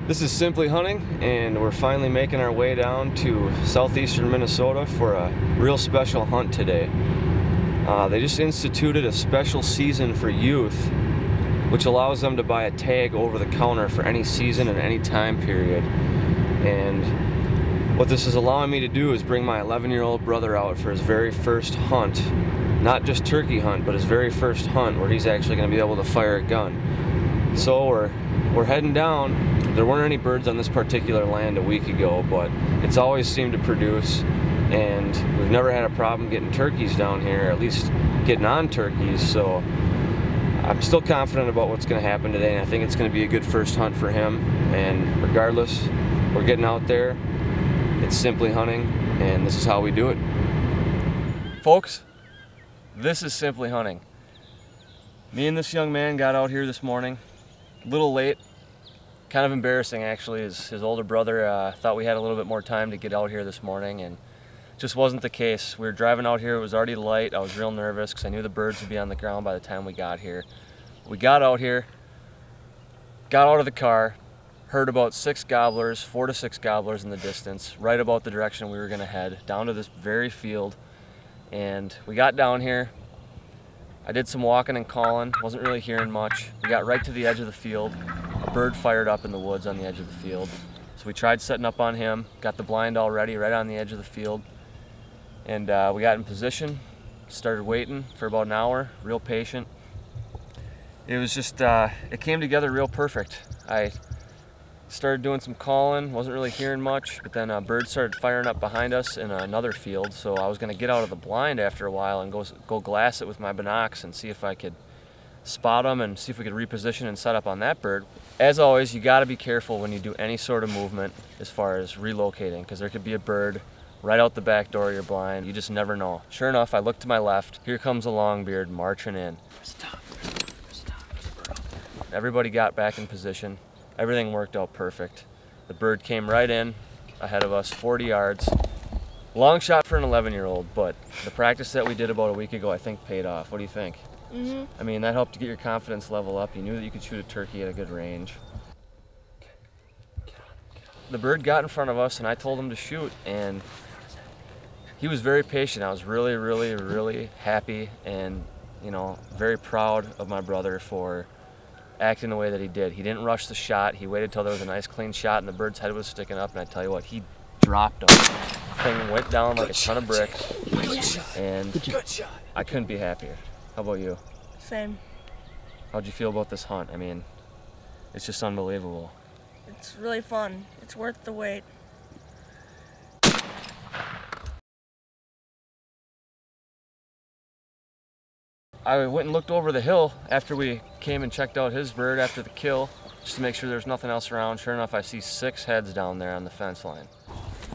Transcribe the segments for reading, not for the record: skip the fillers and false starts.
This is Simply Hunting, and we're finally making our way down to southeastern Minnesota for a real special hunt today. They just instituted a special season for youth, which allows them to buy a tag over the counter for any season and any time period. And what this is allowing me to do is bring my 11-year-old brother out for his very first hunt. Not just turkey hunt, but his very first hunt where he's actually going to be able to fire a gun. So we're heading down. There weren't any birds on this particular land a week ago, but it's always seemed to produce, and we've never had a problem getting turkeys down here, at least getting on turkeys. So I'm still confident about what's going to happen today, and I think it's going to be a good first hunt for him. And regardless, we're getting out there. It's Simply Hunting, and this is how we do it. Folks, this is Simply Hunting. Me and this young man got out here this morning, a little late. Kind of embarrassing, actually. His older brother thought we had a little bit more time to get out here this morning, and it just wasn't the case. We were driving out here, it was already light. I was real nervous because I knew the birds would be on the ground by the time we got here. We got out here, got out of the car, heard about 4 to 6 gobblers in the distance, right about the direction we were going to head, down to this very field. And we got down here. I did some walking and calling, wasn't really hearing much. We got right to the edge of the field. A bird fired up in the woods on the edge of the field. So we tried setting up on him, got the blind all ready right on the edge of the field. And we got in position, started waiting for about an hour, real patient. It was just, it came together real perfect. I started doing some calling, wasn't really hearing much, but then birds started firing up behind us in another field, so I was going to get out of the blind after a while and go glass it with my binocs and see if I could spot them and see if we could reposition and set up on that bird. As always, you got to be careful when you do any sort of movement as far as relocating, because there could be a bird right out the back door of your blind. You just never know. Sure enough, I look to my left. Here comes a longbeard marching in. Stop. Everybody got back in position. Everything worked out perfect. The bird came right in ahead of us, 40 yards. Long shot for an 11-year-old, but the practice that we did about a week ago I think paid off. What do you think? Mm-hmm. I mean, that helped to get your confidence level up. You knew that you could shoot a turkey at a good range. The bird got in front of us and I told him to shoot, and he was very patient. I was really, really, really happy and, you know, very proud of my brother for acting the way that he did. He didn't rush the shot. He waited till there was a nice clean shot and the bird's head was sticking up, and I tell you what, he dropped him. The thing went down like a ton of bricks, and I couldn't be happier. How about you? Same. How'd you feel about this hunt? I mean, it's just unbelievable. It's really fun. It's worth the wait. I went and looked over the hill after we came and checked out his bird after the kill, just to make sure there's nothing else around. Sure enough, I see 6 heads down there on the fence line.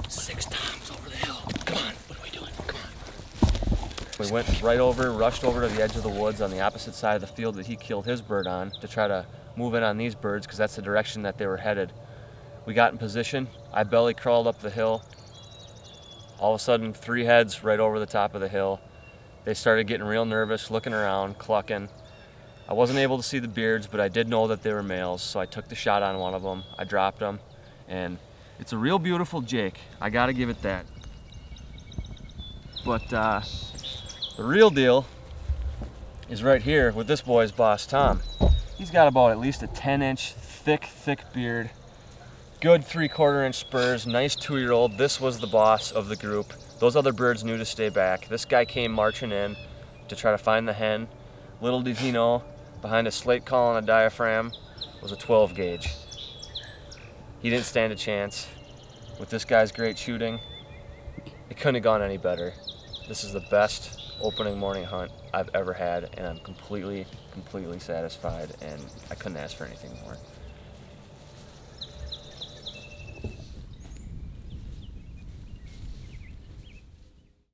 6 times over the hill. Come on, what are we doing? Come on. We went right over, rushed over to the edge of the woods on the opposite side of the field that he killed his bird on to try to move in on these birds, because that's the direction that they were headed. We got in position. I belly crawled up the hill. All of a sudden, 3 heads right over the top of the hill. They started getting real nervous, looking around, clucking. I wasn't able to see the beards, but I did know that they were males, so I took the shot on one of them. I dropped them, and it's a real beautiful Jake. I gotta give it that. But the real deal is right here with this boy's boss, Tom. He's got about at least a 10-inch thick beard, good 3/4-inch spurs, nice 2-year-old. This was the boss of the group. Those other birds knew to stay back. This guy came marching in to try to find the hen. Little did he know, behind a slate call and a diaphragm was a 12 gauge. He didn't stand a chance. With this guy's great shooting, it couldn't have gone any better. This is the best opening morning hunt I've ever had, and I'm completely satisfied, and I couldn't ask for anything more.